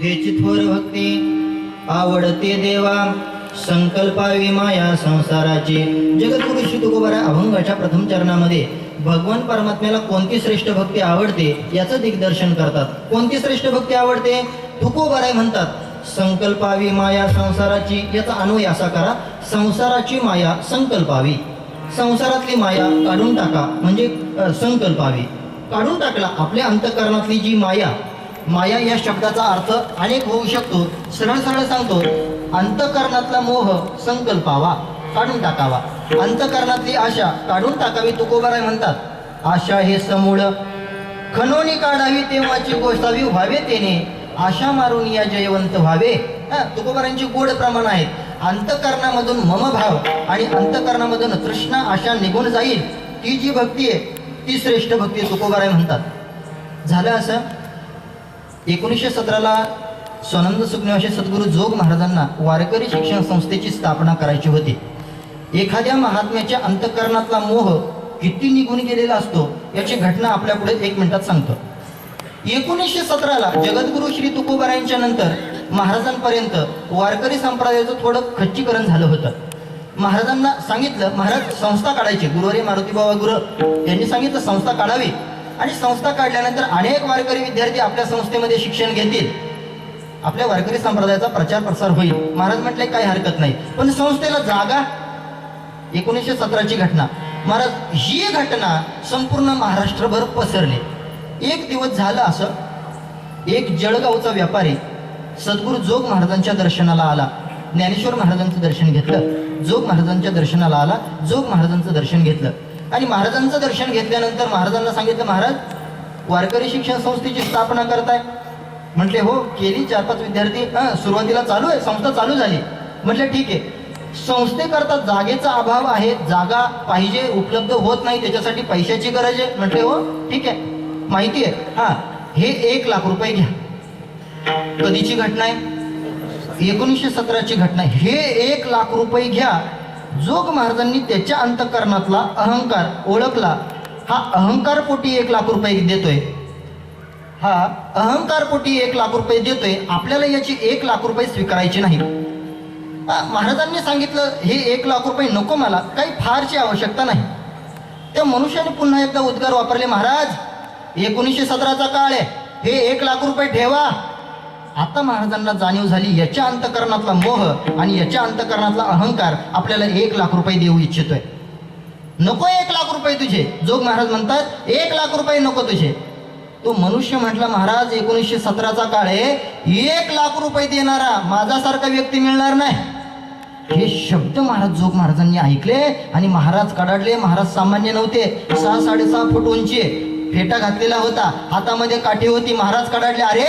हेची थोर भक्ती आवडते देवा संकल्पावी माया संसाराची. जगद्गुरु श्री तुकोबाराय अभंगाच्या प्रथम चरणामध्ये भगवान परमात्म्याला कोणती श्रेष्ठ भक्ती आवडते याचं दिग्दर्शन करतात. कोणती श्रेष्ठ भक्ती आवडते? तुकोबाराय म्हणतात संकल्पावी माया संसाराची. याचा अन्वय असा करा, संसाराची माया संकल्पावी. संसारातली माया काढून टाका म्हणजे संकल्पावी. काढून टाकला आपल्या अंतःकरणातली जी माया. माया या शब्दाचा अर्थ अनेक होऊ शकतो. सरळ सरळ सांगतो, अंतःकरणातला मोह संकल्पावा, काढून टाकावा. अंतःकरणातली आशा काढून टाकावी. तुकोबाराय म्हणतात आशा हे समूळ खनोनी काढावी तेव्हाची गोष्टावी व्हावे तेने आशा मारून या जयवंत व्हावे. तुकोबारांची गोड प्रमाण आहेत. अंतःकरणामधून ममभाव आणि अंतःकरणामधून तृष्णा आशा निघून जाईल ती जी भक्ती आहे ती श्रेष्ठ भक्ती तुकोबाराय म्हणतात. झालं असं 1917ला स्वानंद सुखनिवासी सद्गुरू जोग महाराजांना वारकरी शिक्षण संस्थेची स्थापना करायची होती. एखाद्या महात्म्याच्या अंतःकरणातला मोह किती निघून गेलेला असतो याची घटना आपल्या पुढे 1 मिनिटात सांगतो. 1917ला जगद्गुरु श्री तुकोबारायांच्या नंतर महाराजांपर्यंत वारकरी संप्रदायाचं थोडं खच्चीकरण झालं होतं. महाराजांना सांगितलं, महाराज संस्था काढायची. गुरुवारी मारुतीबाबा गुरु यांनी सांगितलं संस्था काढावी. आणि संस्था काढल्यानंतर अनेक वारकरी विद्यार्थी आपल्या संस्थेमध्ये शिक्षण घेतील, आपल्या वारकरी संप्रदायाचा प्रचार प्रसार होईल. महाराज म्हटले काही हरकत नाही, पण संस्थेला जागा. 1917ची घटना. महाराज ही घटना संपूर्ण महाराष्ट्रभर पसरली. एक दिवस झालं असं, एक जळगावचा व्यापारी सद्गुरू जोग महाराजांच्या दर्शनाला आला. ज्ञानेश्वर महाराजांचं दर्शन घेतलं, जोग महाराजांच्या दर्शनाला आला, जोग महाराजांचं दर्शन घेतलं. आणि महाराजांचं दर्शन घेतल्यानंतर महाराजांना सांगितलं, महाराज वारकरी शिक्षण संस्थेची स्थापना करताय? म्हटले हो केली. 4-5 विद्यार्थी सुरुवातीला चालू आहे, संस्था चालू झाली. म्हटलं ठीक आहे, संस्थेकरता जागेचा अभाव आहे, जागा पाहिजे, उपलब्ध होत नाही, त्याच्यासाठी पैशाची गरज आहे. म्हटले हो ठीक आहे, माहिती आहे. हे 1 लाख रुपये घ्या. कधीची घटना आहे? 1917ची घटना. हे 1 लाख रुपये घ्या. जोग महाराजांनी त्याच्या अंतःकरणातला अहंकार ओळखला. हा अहंकारपोटी 1 लाख रुपये देतोय. हा अहंकारपोटी 1 लाख रुपये देतोय. आपल्याला याची 1 लाख रुपये स्वीकारायचे नाही. महाराजांनी सांगितलं हे 1 लाख रुपये नको, मला काही फारची आवश्यकता नाही. त्या मनुष्याने पुन्हा एकदा उद्गार वापरले, महाराज 1917चा काळ आहे, हे 1 लाख रुपये ठेवा. आता महाराजांना जाणीव झाली याच्या अंतःकरणातला मोह आणि याच्या अंतःकरणातला अहंकार आपल्याला 1 लाख रुपये देऊ इच्छितोय. नको 1 लाख रुपये तुझे. जोग महाराज म्हणतात 1 लाख रुपये नको तुझे. तो मनुष्य म्हटला, महाराज 1917चा काळ आहे, 1 लाख रुपये देणारा माझ्यासारखा व्यक्ती मिळणार नाही. हे शब्द महाराज जोग महाराजांनी ऐकले आणि महाराज कडाडले. महाराज सामान्य नव्हते. 6-6.5 फूट उंची, फेटा घातलेला होता, हातामध्ये काठी होती. महाराज कडाडले, अरे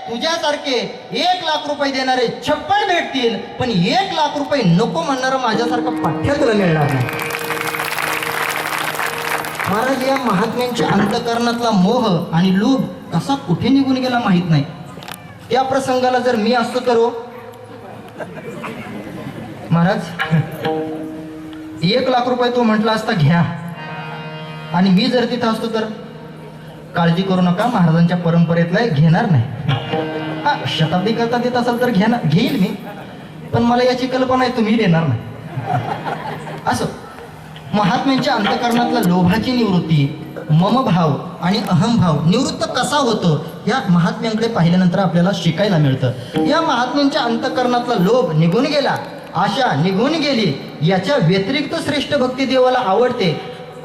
तुझ्यासारखे 1 लाख रुपये देणारे 56 भेटतील, पण 1 लाख रुपये नको म्हणणारं माझ्यासारखं पाठ्य तुला मिळणार नाही. महाराज या महात्म्यांच्या अंतःकरणातला मोह आणि लोभ कसा कुठे निघून गेला माहित नाही. त्या प्रसंगाला जर मी असतो तर महाराज 1 लाख रुपये तो म्हटला असता घ्या, आणि मी जर तिथं असतो तर काळजी करू नका, महाराजांच्या परंपरेतला घेणार नाही. शताब्दी करता देत असाल तर घेईल मी, पण मला याची कल्पना आहे तुम्ही देणार नाही. असं महात्म्यांच्या अंतःकरणातला लोभाची निवृत्ती, ममभाव आणि अहमभाव निवृत्त कसा होतो या महात्म्यांकडे पाहिल्यानंतर आपल्याला शिकायला मिळतं. या महात्म्यांच्या अंतःकरणातला लोभ निघून गेला, आशा निघून गेली. याच्या व्यतिरिक्त श्रेष्ठ भक्ती देवाला आवडते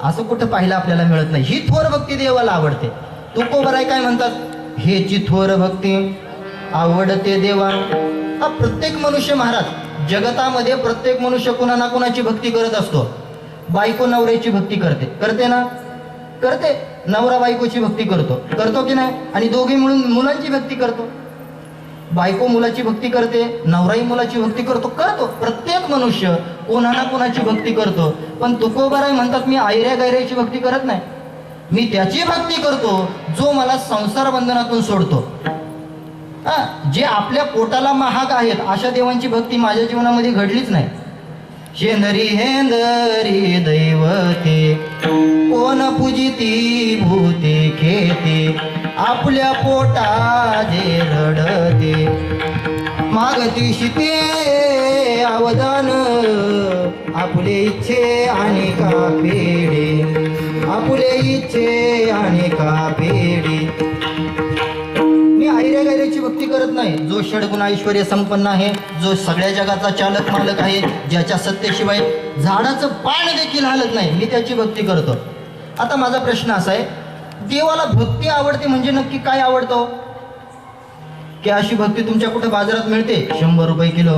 असं कुठं पाहायला आपल्याला मिळत नाही. ही थोर भक्ती देवाला आवडते. तुकोबाराय काय म्हणतात, हेची थोर भक्ती आवडते देवा. हा प्रत्येक मनुष्य महाराज जगतामध्ये प्रत्येक मनुष्य कुणा ना कुणाची भक्ती करत असतो. बायको नवऱ्याची भक्ती करते ना, करते. नवरा बायकोची भक्ती करतो की नाही? आणि दोघे मिळून मुलांची भक्ती करतो. बायको मुलाची भक्ती करते, नवराही मुलाची भक्ती करतो. प्रत्येक मनुष्य कोणा ना कोणाची भक्ती करतो. पण तुकोबाराय म्हणतात मी आयऱ्या गायऱ्याची भक्ती करत नाही, मी त्याची भक्ती करतो जो मला संसार बंधनातून सोडतो. जे आपल्या पोटाला महाग आहेत अशा देवांची भक्ती माझ्या जीवनामध्ये घडलीच नाही. शेंदरी हेंदरी दैवते कोण पूजिती भूते खेते आपल्या पोटा जे रडते मागती ते अवदान, आपुले इच्छे आणि का पेढे, आपुले इच्छे आणि का पेढे. मी ऐऱ्या गैऱ्याची भक्ती करत नाही. जो षडगुण ऐश्वर्य संपन्न आहे, जो सगळ्या जगाचा चालक मालक आहे, ज्याच्या सत्तेशिवाय झाडाचं पान देखील हालत नाही, मी त्याची भक्ती करतो. आता माझा प्रश्न असा आहे, देवाला भक्ती आवडते म्हणजे नक्की काय आवडतो? की अशी भक्ती तुमच्या कुठे बाजारात मिळते 100 रुपये किलो?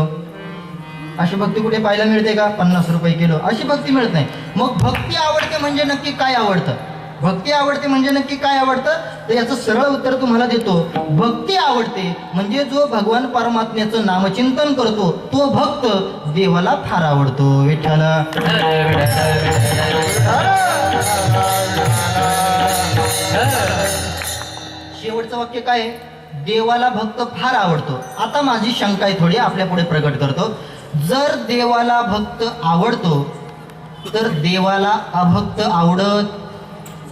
अशी भक्ती कुठे पाहायला मिळते का 50 रुपये किलो? अशी भक्ती मिळत नाही. मग भक्ती आवडते म्हणजे नक्की काय आवडतं? भक्ती आवडते म्हणजे नक्की काय आवडतं? तर याचं सरळ उत्तर तुम्हाला देतो. भक्ती आवडते म्हणजे जो भगवान परमात्म्याचं नामचिंतन करतो तो भक्त देवाला फार आवडतो. विठ्ठला शेवटचं वाक्य काय आहे? देवाला भक्त फार आवडतो. आता माझी शंका आहे थोडी, आपल्या पुढे प्रकट करतो. जर देवाला भक्त आवडतो तर देवाला अभक्त आवडत?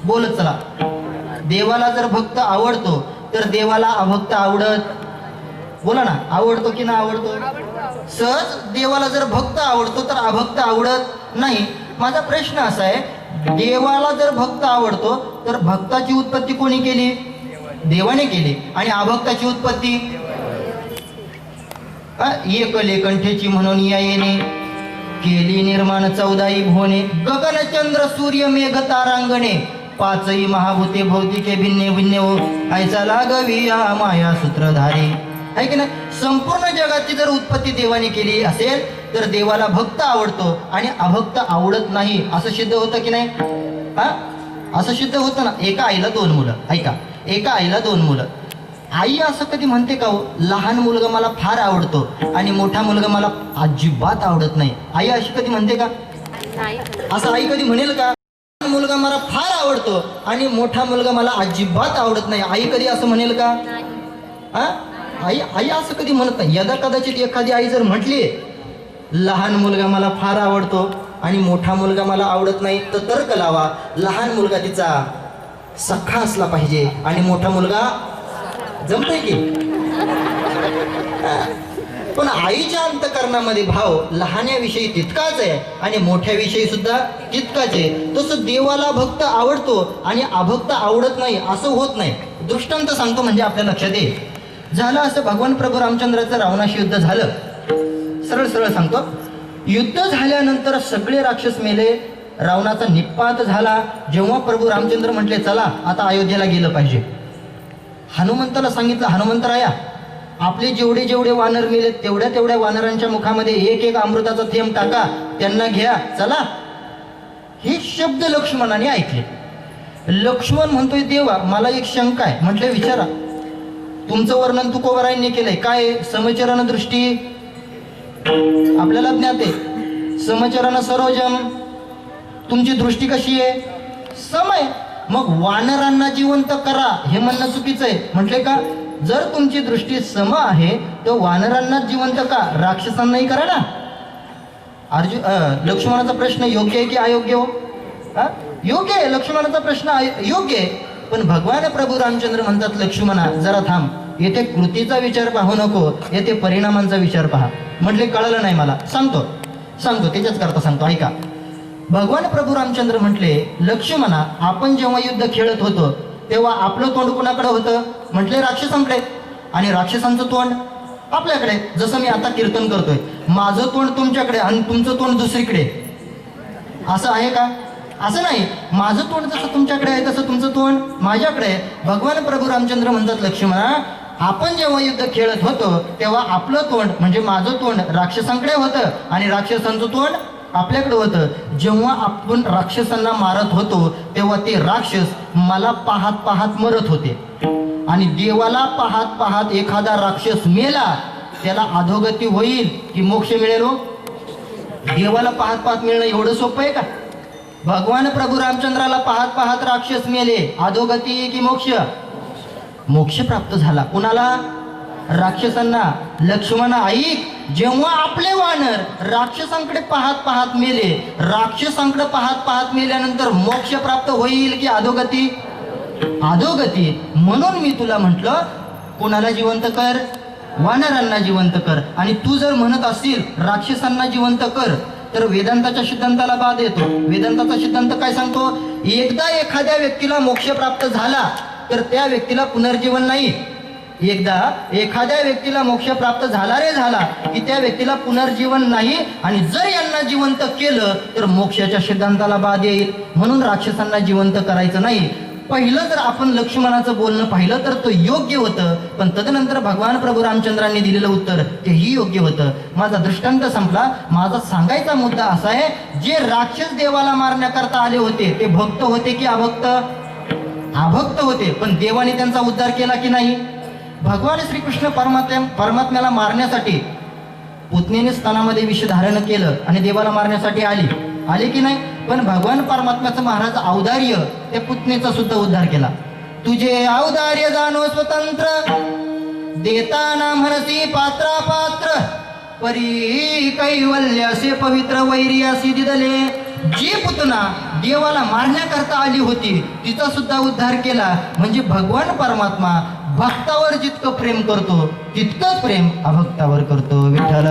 बोलत चला. देवाला जर भक्त आवडतो तर देवाला अभक्त आवडत? बोला ना, आवडतो की ना आवडतो? सहज देवाला जर भक्त आवडतो तर अभक्त आवडत नाही. माझा प्रश्न असा आहे, देवाला जर भक्त आवडतो तर भक्ताची उत्पत्ती कोणी केली? देवाने केली. आणि अभक्ताची उत्पत्ती एकले कंठेची म्हणून या येणे, केली निर्माण 14 भुवने, गगनचंद्र सूर्य मेघ तारांगणे, 5 महाभूते भौतिके भिन्ने भिन्ने हो, ऐसा लागवी या माया सूत्रधारी. आहे की नाही? संपूर्ण जगाची जर उत्पत्ती देवाने केली असेल तर देवाला भक्त आवडतो आणि अभक्त आवडत नाही, असं सिद्ध होतं की नाही? असं सिद्ध होतं ना. एका आईला 2 मुलं. ऐका, एका आईला 2 मुलं. आई असं कधी म्हणते का हो, लहान मुलगा मला फार आवडतो आणि मोठा मुलगा मला अजिबात आवडत नाही? आई अशी कधी म्हणते का? असं आई कधी म्हणेल का? मुलगा मला फार आवडतो आणि मोठा मुलगा मला अजिबात आवडत नाही, आई कधी असं म्हणेल का? आई आई असं कधी म्हणत नाही. यदा कदाचित एखादी आई जर म्हटली लहान मुलगा मला फार आवडतो आणि मोठा मुलगा मला आवडत नाही, तर तर्क लावा, लहान मुलगा तिचा सख्खा असला पाहिजे आणि मोठा मुलगा जमतंय की? पण आईच्या अंतकरणामध्ये भाव लहान्याविषयी तितकाच आहे आणि मोठ्याविषयी सुद्धा तितकाच आहे. तसं देवाला भक्त आवडतो आणि अभक्त आवडत नाही असं होत नाही. दृष्टांत सांगतो म्हणजे आपल्या लक्षात येईल. झालं असं, भगवान प्रभू रामचंद्राचं रावणाशी युद्ध झालं. सरळ सरळ सांगतो, युद्ध झाल्यानंतर सगळे राक्षस मेले, रावणाचा निपात झाला. जेव्हा प्रभू रामचंद्र म्हटले चला आता अयोध्येला गेलं पाहिजे, हनुमंताला सांगितलं, हनुमंतराया आपले जेवढे जेवढे वानर मेले तेवढ्या तेवढ्या वानरांच्या मुखामध्ये एक एक अमृताचा थेंब टाका, त्यांना घ्या, चला. हे शब्द लक्ष्मणाने ऐकले. लक्ष्मण म्हणतोय देवा मला एक शंका आहे. म्हटले विचारा. तुमचं वर्णन तुकोबरायांनी केलंय. काय? समचरण दृष्टी आपल्याला ज्ञात आहे. समचरण सरोजम, तुमची दृष्टी कशी आहे? समय. मग वानरांना जिवंत करा हे म्हणणं चुकीचं आहे. म्हटले का? जर तुमची दृष्टी सम आहे तर वानरांना जिवंत का, राक्षसांनाही करा ना. लक्ष्मणाचा प्रश्न योग्य आहे की अयोग्य हो? योग्य आहे. लक्ष्मणाचा प्रश्न योग्य आहे. पण भगवान प्रभू रामचंद्र म्हणतात लक्ष्मणा जरा थांब, येथे कृतीचा विचार पाहू नको, येथे परिणामांचा विचार पहा. म्हटले कळलं नाही मला. सांगतो त्याच्याच करता सांगतो, ऐका. भगवान प्रभू रामचंद्र म्हटले लक्ष्मणा आपण जेव्हा युद्ध खेळत होतो तेव्हा आपलं तोंड कुणाकडे होतं? म्हटले राक्षसांकडे. आणि राक्षसांचं तोंड आपल्याकडे. जसं मी आता कीर्तन करतोय, माझं तोंड तुमच्याकडे आणि तुमचं तोंड दुसरीकडे, असं आहे का? असं नाही. माझं तोंड जसं तुमच्याकडे आहे तसं तुमचं तोंड माझ्याकडे आहे. भगवान प्रभू रामचंद्र म्हणतात लक्ष्मणा आपण जेव्हा युद्ध खेळत होतो तेव्हा आपलं तोंड म्हणजे माझं तोंड राक्षसांकडे होतं आणि राक्षसांचं तोंड आपल्याकडे होतं. जेव्हा आपण राक्षसांना मारत होतो तेव्हा ते राक्षस मला पाहत पाहत मरत होते आणि देवाला पाहत पाहत एखादा राक्षस मेला त्याला अधोगती होईल की मोक्ष मिळेल हो? देवाला पाहत पाहत मिळणं एवढं सोपं आहे का? भगवान प्रभू रामचंद्राला पाहत पाहत राक्षस मेले, अधोगती की मोक्ष? मोक्ष प्राप्त झाला. कुणाला? राक्षसांना. लक्ष्मणा ऐक, जेव्हा आपले वानर राक्षसांकडे पाहत पाहत मेले, राक्षसांकडे पाहत पाहत मेल्यानंतर मोक्ष प्राप्त होईल की अधोगती? अधोगती. म्हणून मी तुला म्हटलं कुणाला जिवंत कर? वानरांना जिवंत कर. आणि तू जर म्हणत असशील राक्षसांना जिवंत कर, तर वेदांताच्या सिद्धांताला बाध येतो. वेदांताचा सिद्धांत काय सांगतो? एकदा एखाद्या व्यक्तीला मोक्ष प्राप्त झाला तर त्या व्यक्तीला पुनर्जीवन नाही. एकदा एखाद्या व्यक्तीला मोक्ष प्राप्त झाला रे झाला की त्या व्यक्तीला पुनर्जीवन नाही. आणि जर यांना जिवंत केलं तर मोक्षाच्या सिद्धांताला बाध येईल. म्हणून राक्षसांना जिवंत करायचं नाही. पहिलं जर आपण लक्ष्मणाचं बोलणं पाहिलं तर तो योग्य होतं, पण तदनंतर भगवान प्रभू रामचंद्रांनी दिलेलं उत्तर तेही योग्य होतं. माझा दृष्टांत संपला. माझा सांगायचा मुद्दा असा आहे, जे राक्षस देवाला मारण्याकरता आले होते ते भक्त होते की अभक्त? अभक्त होते. पण देवाने त्यांचा उद्धार केला की नाही? भगवान श्रीकृष्ण परमात्म्याला मारण्यासाठी पुतणीने स्तनामध्ये विष धारण केलं आणि देवाला मारण्यासाठी आले की नाही? पण भगवान परमात्म्याचं महाराज औदार्य त्या पुतणीचा सुद्धा उद्धार केला. तुझे औदार्य जाणो स्वतंत्र, देताना म्हणसी पात्रा पात्र, परी कैवल्यासे पवित्र वैर्यासी दिदले. जी पुतना देवाला मारण्याकरता आली होती तिचा सुद्धा उद्धार केला. म्हणजे भगवान परमात्मा भक्तावर जितकं प्रेम करतो तितकंच प्रेम अभक्तावर करतो. विठ्ठल.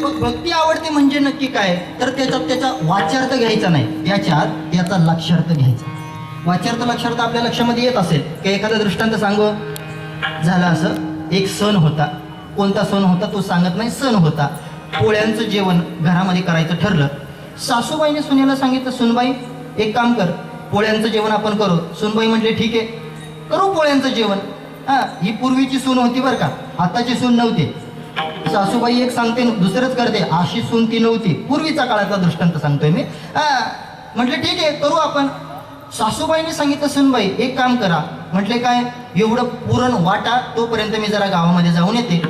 मग भक्ती आवडते म्हणजे नक्की काय? तर त्याचा वाच्यार्थ घ्यायचा नाही, त्याचा लक्षार्थ घ्यायचा. वाच्यार्थ लक्षार्थ आपल्या लक्षामध्ये येत असेल की एखादा दृष्टांत सांगू. झाला असं, एक सण होता. कोणता सण होता तो सांगत नाही. सण होता. पोळ्यांचं जेवण घरामध्ये करायचं ठरलं. सासूबाईने सुनेला सांगितलं, सुनबाई एक काम कर, पोळ्यांचं जेवण आपण करू. सुनबाई म्हटले ठीक आहे, करू पोळ्यांचं जेवण. ही पूर्वीची सून होती बरं का, आताची सून नव्हती. सासूबाई एक सांगते दुसरंच करते, अशी सून ती नव्हती. पूर्वीचा काळाचा दृष्टांत सांगतोय मी. म्हटले ठीक आहे करू आपण. सासूबाईने सांगितलं, सुनबाई एक काम करा. म्हटले काय? एवढं पुरण वाटा, तोपर्यंत मी जरा गावामध्ये जाऊन येते.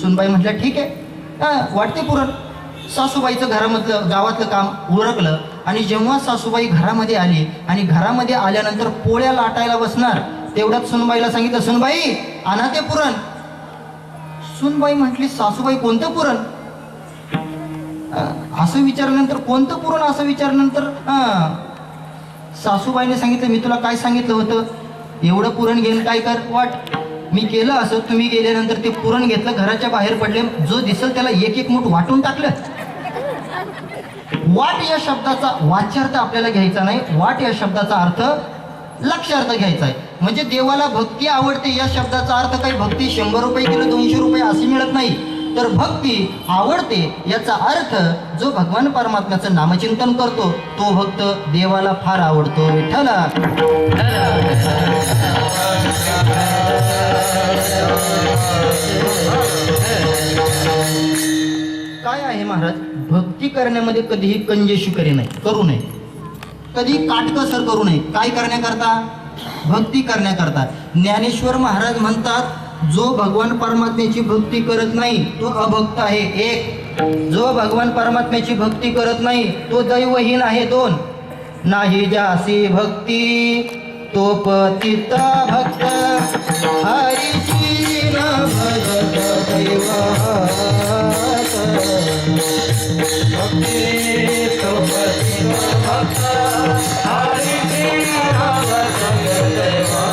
सुनबाई म्हटल्या ठीक आहे, वाटते पुरण. सासूबाईचं गावातलं काम उरकलं आणि जेव्हा सासूबाई घरामध्ये आली आणि घरामध्ये आल्यानंतर पोळ्या लाटायला बसणार, तेवढ्यात सुनबाईला सांगितलं, सुनबाई आणा ते पुरण. सुनबाई म्हटली, सासूबाई कोणतं पुरण? असं विचारल्यानंतर कोणतं पुरण असं विचारल्यानंतर सासूबाईने सांगितलं, मी तुला काय सांगितलं होतं, एवढं पुरण घेऊन काय कर वाट. मी केलं असं, तुम्ही गेल्यानंतर ते पुरण घेतलं, घराच्या बाहेर पडले, जो दिसेल त्याला एक एक मूठ वाटून टाकलं. वाट या शब्दाचा वाच्यार्थ आपल्याला घ्यायचा नाही. वाट या शब्दाचा अर्थ लक्षार्थ घ्यायचा आहे. म्हणजे देवाला भक्ती आवडते या शब्दाचा अर्थ काही भक्ती 100 रुपये किलो 200 रुपये अशी मिळत नाही. तर भक्ती आवडते याचा अर्थ जो भगवान परमात्म्याचं नामचिंतन करतो तो भक्त देवाला फार आवडतो. विठ्ठला. काय आहे महाराज, भक्ती करण्यामध्ये कधीही कंजेशी करू नये, कधी काटकसर करू नये. काय करण्याकरता? भक्ती करण्याकरता. ज्ञानेश्वर महाराज म्हणतात, जो भगवान परमात्म्याची भक्ती करत नाही तो अभक्त आहे. एक, जो भगवान परमात्म्याची भक्ती करत नाही तो दैवहीन आहे. 2, नाही जासी भक्ती तो पतित भक्त, हरीची न भजत दैवात. भक्ती तो पतित भक्त, हरीची न भजत दैवात.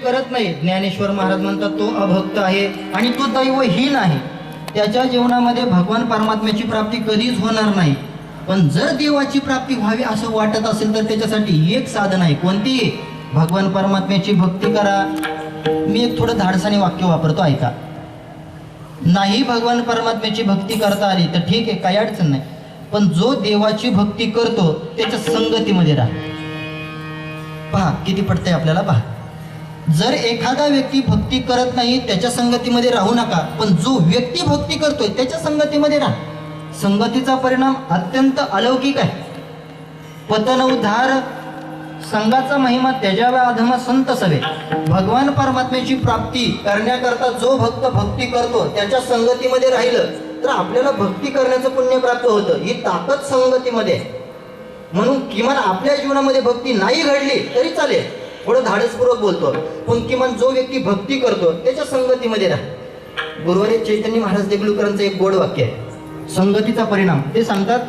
करत नाही, ज्ञानेश्वर महाराज म्हणतात तो अभक्त आहे आणि तो दैवहीन आहे. त्याच्या जीवनामध्ये भगवान परमात्म्याची प्राप्ती कधीच होणार नाही. पण जर देवाची प्राप्ती व्हावी असं वाटत असेल तर त्याच्यासाठी एक साधन आहे. कोणती? भगवान परमात्म्याची भक्ती करा. मी एक थोडं धाडसाने वाक्य वापरतो, ऐका. नाही भगवान परमात्म्याची भक्ती करता आली तर ठीक आहे, काही अडचण नाही. पण जो देवाची भक्ती करतो त्याच्या संगतीमध्ये राहा. पहा किती पटतंय आपल्याला. पहा, जर एखादा व्यक्ती भक्ती करत नाही त्याच्या संगतीमध्ये राहू नका, पण जो व्यक्ती भक्ती करतोय त्याच्या संगतीमध्ये राहा. संगतीचा परिणाम अत्यंत अलौकिक आहे. पतन उद्धार संघाचा महिमा त्याच्याव्या अधम संत सवे. भगवान परमात्म्याची प्राप्ती करण्याकरता जो भक्त भक्ती करतो त्याच्या संगतीमध्ये राहिलं तर आपल्याला भक्ती करण्याचं पुण्य प्राप्त होतं. ही ताकद संगतीमध्ये. म्हणून किमान आपल्या जीवनामध्ये भक्ती नाही घडली तरी चालेल, थोडं धाडसपूर्वक बोलतो, पण किमान जो व्यक्ती भक्ती करतो त्याच्या संगतीमध्ये राहा. गुरुवारी चैतन्य महाराज देगलूकरांचं एक गोड वाक्य आहे, संगतीचा परिणाम. ते सांगतात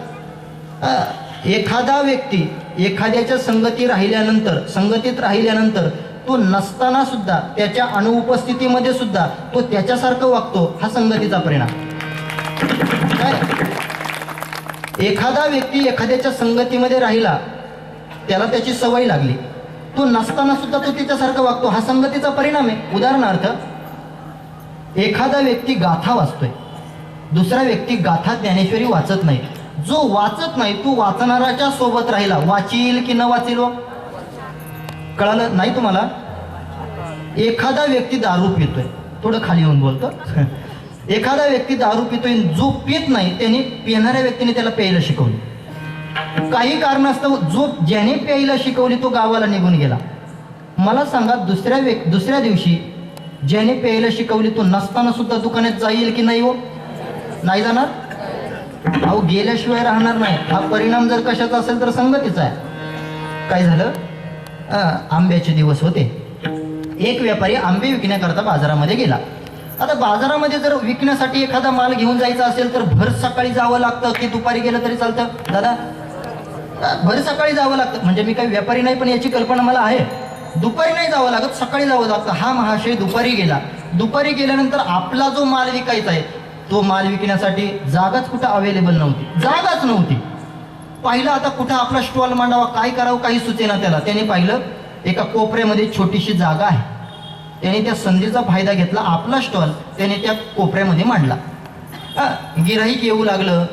एखादा व्यक्ती एखाद्याच्या संगतीत राहिल्यानंतर तो नसताना सुद्धा त्याच्या अनुपस्थितीमध्ये सुद्धा तो त्याच्यासारखं वागतो. हा संगतीचा परिणाम. काय? एखादा व्यक्ती एखाद्याच्या संगतीमध्ये राहिला, त्याला त्याची सवय लागली, तो नसताना सुद्धा तो त्याच्यासारखं वागतो. हा संगतीचा परिणाम आहे. उदाहरणार्थ, एखादा व्यक्ती गाथा वाचतोय, दुसरा व्यक्ती गाथा ज्ञानेश्वरी वाचत नाही. जो वाचत नाही तो वाचणाऱ्याच्या सोबत राहिला, वाचील की न वाचील? कळालं नाही तुम्हाला? एखादा व्यक्ती दारू पितोय, थोडं खाली येऊन बोलतो. एखादा व्यक्ती दारू पितोय, जो पित नाही त्याने पिणाऱ्या व्यक्तीने त्याला प्यायला शिकवली. काही कारणास्तव जो ज्याने प्यायला शिकवली तो गावाला निघून गेला. मला सांगा, दुसऱ्या दिवशी ज्याने प्यायला शिकवली तो नसताना सुद्धा दुकानात जाईल की नाही? हो, नाही जाणार. अहो, गेल्याशिवाय राहणार नाही. हा परिणाम जर कशाचा असेल तर संगतीचा आहे. काय झालं? आंब्याचे दिवस होते. एक व्यापारी आंबे विकण्याकरता बाजारामध्ये गेला. आता बाजारामध्ये जर विकण्यासाठी एखादा माल घेऊन जायचा असेल तर भर सकाळी जावं लागतं की दुपारी गेलं तरी चालतं? दादा, भर सकाळी जावं लागतं. म्हणजे मी काही व्यापारी नाही, पण याची कल्पना मला आहे. दुपारी नाही जावं लागत, सकाळी जावं लागतं. हा महाशय दुपारी गेला. दुपारी गेल्यानंतर आपला जो माल विकायचा आहे तो माल विकण्यासाठी जागाच कुठं अवेलेबल नव्हती, जागाच नव्हती. पाहिलं आता कुठं आपला स्टॉल मांडावा, काय करावं काही सुचेना त्याला. त्याने पाहिलं एका कोपऱ्यामध्ये छोटीशी जागा आहे. त्याने त्या संधीचा फायदा घेतला. आपला स्टॉल त्याने त्या कोपऱ्यामध्ये मांडला. गिऱ्हाईक येऊ लागलं,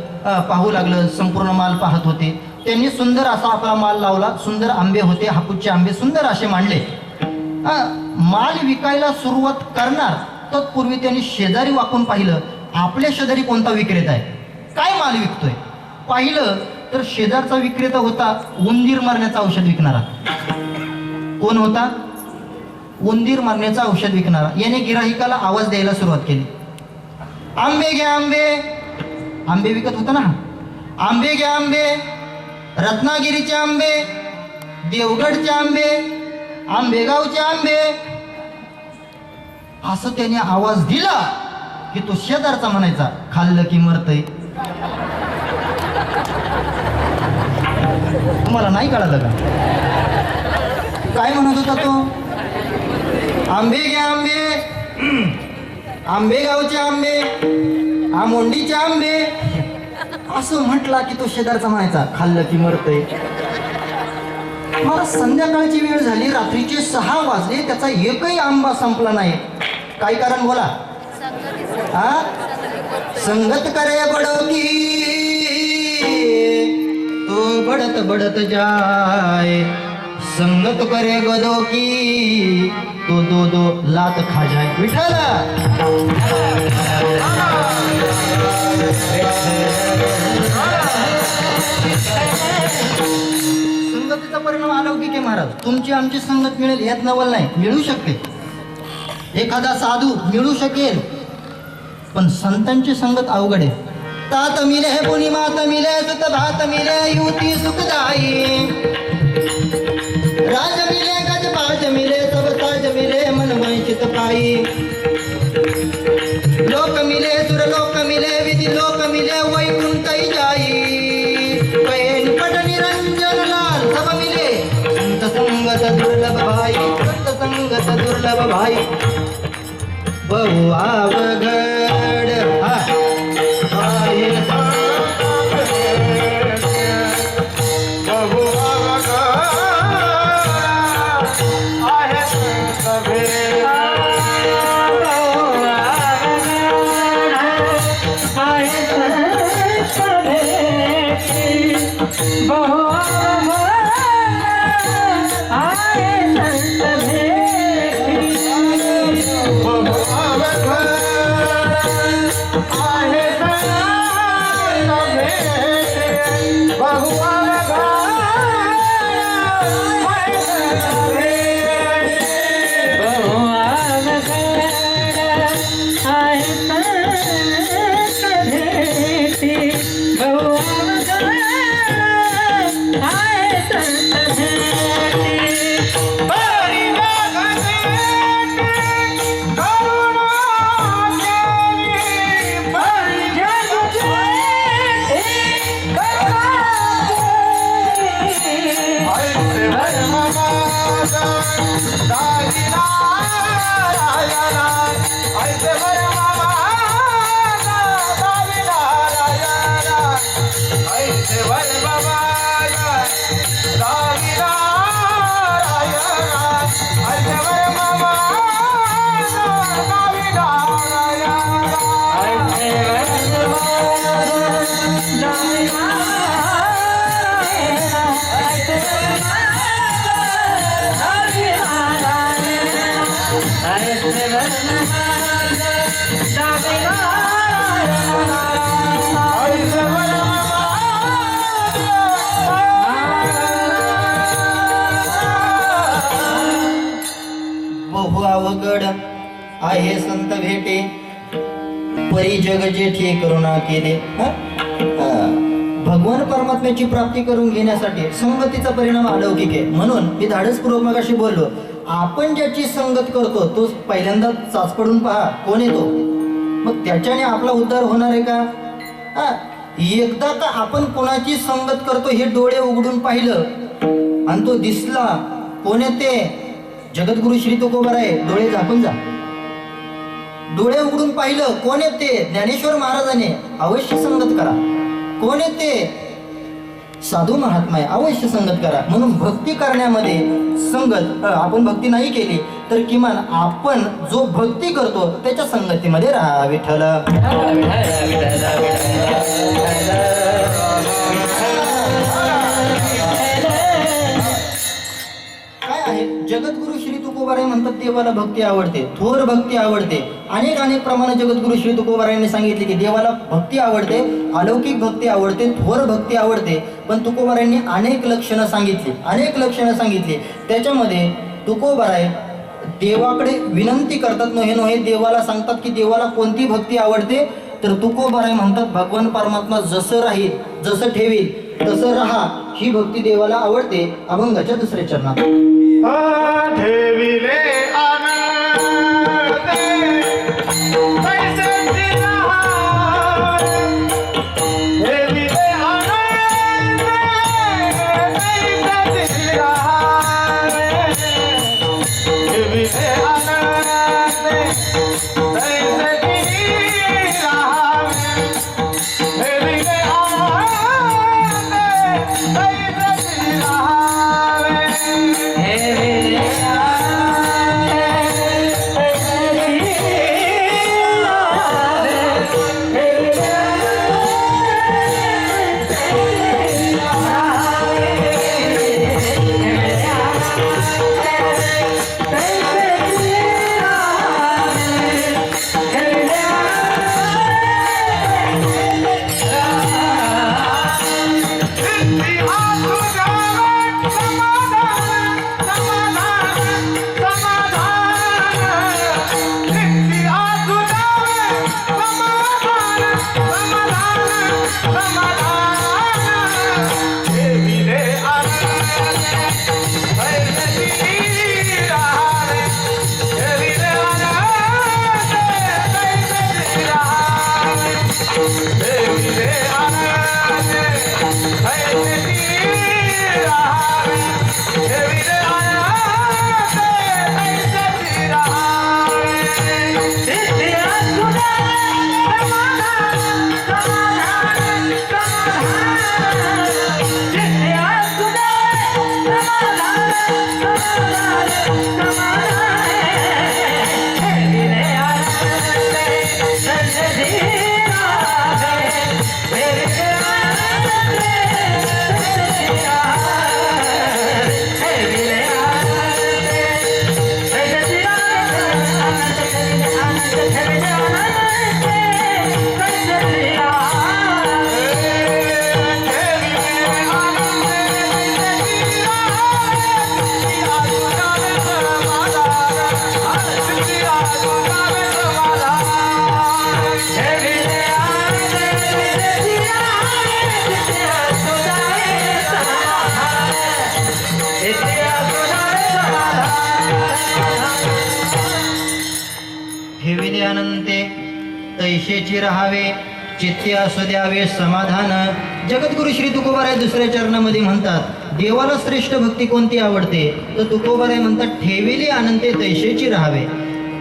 पाहू लागलं, संपूर्ण माल पाहत होते. त्यांनी सुंदर असा आपला माल लावला. सुंदर आंबे होते, हापूसचे आंबे सुंदर असे मांडले. माल विकायला सुरुवात करणार तत्पूर्वी त्यांनी शेजारी वाकून पाहिलं, आपल्या शेजारी कोणता विक्रेता आहे, काय माल विकतोय. पाहिलं तर शेजारचा विक्रेता होता उंदीर मारण्याचं औषध विकणारा. कोण होता? उंदीर मारण्याचं औषध विकणारा. याने गिराहिकाला आवाज द्यायला सुरुवात केली, आंबे घ्या आंबे. आंबे विकत होता ना. आंबे घ्या आंबे, रत्नागिरीचे आंबे, देवगडचे आंबे, आंबेगावचे आंबे. असं त्याने आवाज दिला की तो शेजारचा म्हणायचा, खाल्लं की मरतय. तुम्हाला नाही कळालं का काय म्हणत होता तो? आंबे घ्या आंबे, आंबेगावचे आंबे, आमोंडीचे आंबे. असं म्हटला की तो शेजारचा म्हणायचा, खाल्लं की मरतय. मला संध्याकाळची वेळ झाली, रात्रीचे 6 वाजले, त्याचा एकही आंबा संपला नाही. काय कारण बोला? संगत करे बडकी तो बडत बडत जाए, संगत करे गदो की तो दो दो लात खा जाए. विठ्ठला संगतीचा परिणाम अलौकिक आहे महाराज. तुमची आमची संगत मिळेल यात नवल नाही, मिळू शकते. एखादा साधू मिळू शकेल, पण संतांची संगत अवघड आहे. तात मिले पुनी मात मिले सुत भात मिले युती सुखदाई, राज मिले गज पाज मिले सब ताज मिले मन वंचित पाई, लोक मिले सुर लोक मिले विधि लोक मिले वैकुंठ जाई, पैन पट निरंजन लाल सब मिले संत संगत दुर्लभ भाई, संत संगत दुर्लभ भाई. बहु आवघड बहु अवघड आहे संत भेटे, परी जग जेठे करुणा केले. भगवान परमात्म्याची प्राप्ती करून घेण्यासाठी संगतीचा परिणाम अलौकिक आहे. म्हणून मी धाडसपूर्वक मगाशी बोललो, आपण ज्याची संगत करतो तो पहिल्यांदा चाच पडून पहा कोण येतो, मग त्याच्याने आपला उद्धार होणार आहे का? एकदा का आपण कोणाची संगत करतो हे डोळे उघडून पाहिलं आणि तो दिसला कोण येते, जगद्गुरु श्री तुकोबाराय, डोळे झाकून जा. डोळे उघडून पाहिलं कोण येते, ज्ञानेश्वर महाराजाने, अवश्य संगत करा. कोण येते, साधू महात्मा आहे, अवश्य संगत करा. म्हणून भक्ती करण्यामध्ये संगत, आपण भक्ती नाही केली तर किमान आपण जो भक्ती करतो त्याच्या संगतीमध्ये राहा. विठ्ठल काय आहे, जगद्गुरु श्री तुकोबाराय म्हणतात देवाला भक्ती आवडते, थोर भक्ती आवडते. अनेक प्रमाणे जगद्गुरु श्री तुकोबारायांनी सांगितले की देवाला भक्ती आवडते, अलौकिक भक्ती आवडते, थोर भक्ती आवडते. पण तुकोबारायांनी अनेक लक्षणं सांगितली. त्याच्यामध्ये तुकोबाराय देवाकडे विनंती करतात, नोहे देवाला सांगतात की देवाला कोणती भक्ती आवडते. तर तुकोबाराय म्हणतात भगवान परमात्मा जसं राहील, जसं ठेवील तसं राहा, ही भक्ती देवाला आवडते. अभंगाच्या दुसऱ्या चरणात ठेविले ठेविले अनंते तैशेची राहावे, चित्ते असू द्यावे समाधान. जगद्गुरु श्री तुकोबाराय दुसऱ्या चरणामध्ये म्हणतात, देवाला श्रेष्ठ भक्ती कोणती आवडते? तर तुकोबाराय म्हणतात, ठेविली अनंते तैशेची राहावे.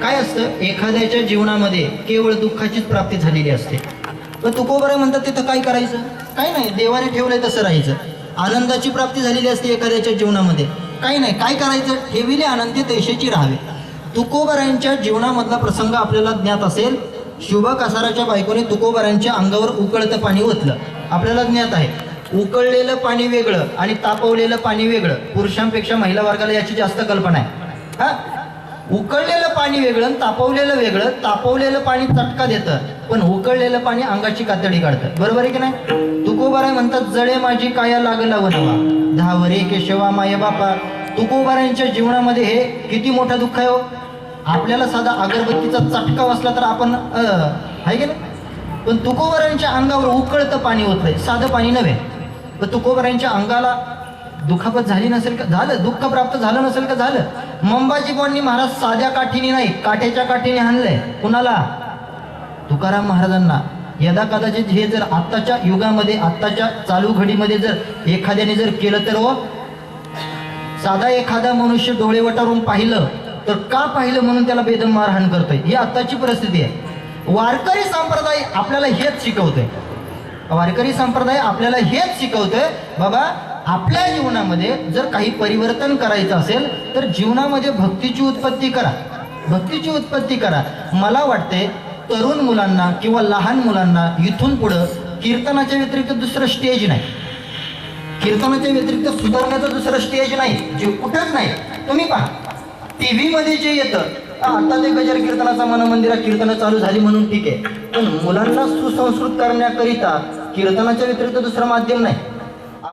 काय असतं, एखाद्याच्या जीवनामध्ये केवळ दुःखाचीच प्राप्ती झालेली असते. तर तुकोबाराय म्हणतात तिथं काय करायचं? काय नाही, देवाने ठेवलंय तसं राहायचं. आनंदाची प्राप्ती झालेली असते एखाद्याच्या जीवनामध्ये, काही नाही, काय करायचं? ठेविले अनंते तैशेची राहावे. तुकोबारायांच्या जीवनामधला प्रसंग आपल्याला ज्ञात असेल. शुभा कसाराच्या बायकोने तुकोबारायांच्या अंगावर उकळतं पाणी ओतलं, आपल्याला ज्ञात आहे. उकळलेलं पाणी वेगळं आणि तापवलेलं पाणी वेगळं. पुरुषांपेक्षा महिला वर्गाला याची जास्त कल्पना आहे. हा, उकळलेलं पाणी वेगळं आणि तापवलेलं वेगळं. तापवलेलं पाणी चटका देतं, पण उकळलेलं पाणी अंगाची कातडी काढतं. बरोबर आहे की नाही? तुकोबाराय म्हणतात, जळे माझी काया लागला वनवा, धावरे केशवा माय बापा. तुकोबारायांच्या जीवनामध्ये हे किती मोठं दुःख आहे हो. आपल्याला साधा अगरबत्तीचा चटका वाचला तर आपण आहे की नाही, पण तुकोबारायांच्या अंगावर उकळतं पाणी ओतलंय, साधं पाणी नव्हे. पण तुकोबारायांच्या अंगाला दुखापत झाली नसेल का? झालं. दुःख प्राप्त झालं नसेल का? झालं. मंबाजी बुवांनी महाराज साध्या काठीने नाही, काठ्याच्या काठीने हाणलंय. कुणाला? तुकाराम महाराजांना. यदा कदाचित हे जर आत्ताच्या युगामध्ये, आत्ताच्या चालू घडीमध्ये जर एखाद्याने जर केलं तर साधा एखादा मनुष्य डोळे वटारून पाहिलं तर का पाहिलं म्हणून त्याला बेदम मारहाण करतोय. ही आत्ताची परिस्थिती आहे. वारकरी संप्रदाय आपल्याला हेच शिकवतोय. वारकरी संप्रदाय आपल्याला हेच शिकवतोय, बाबा आपल्या जीवनामध्ये जर काही परिवर्तन करायचं असेल तर जीवनामध्ये भक्तीची उत्पत्ती करा, भक्तीची उत्पत्ती करा. मला वाटते तरुण मुलांना किंवा लहान मुलांना इथून पुढं कीर्तनाच्या व्यतिरिक्त दुसरं स्टेज नाही, कीर्तनाच्या व्यतिरिक्त सुधारण्याचं दुसरं स्टेज नाही, जे कुठंच नाही. तुम्ही पहा टीव्ही मध्ये जे येतं, आता ते गजर कीर्तनाचा मनमंदिरात कीर्तनं चालू झाली म्हणून ठीक आहे, पण मुलांना सुसंस्कृत करण्याकरिता कीर्तनाच्या व्यतिरिक्त दुसरं माध्यम नाही.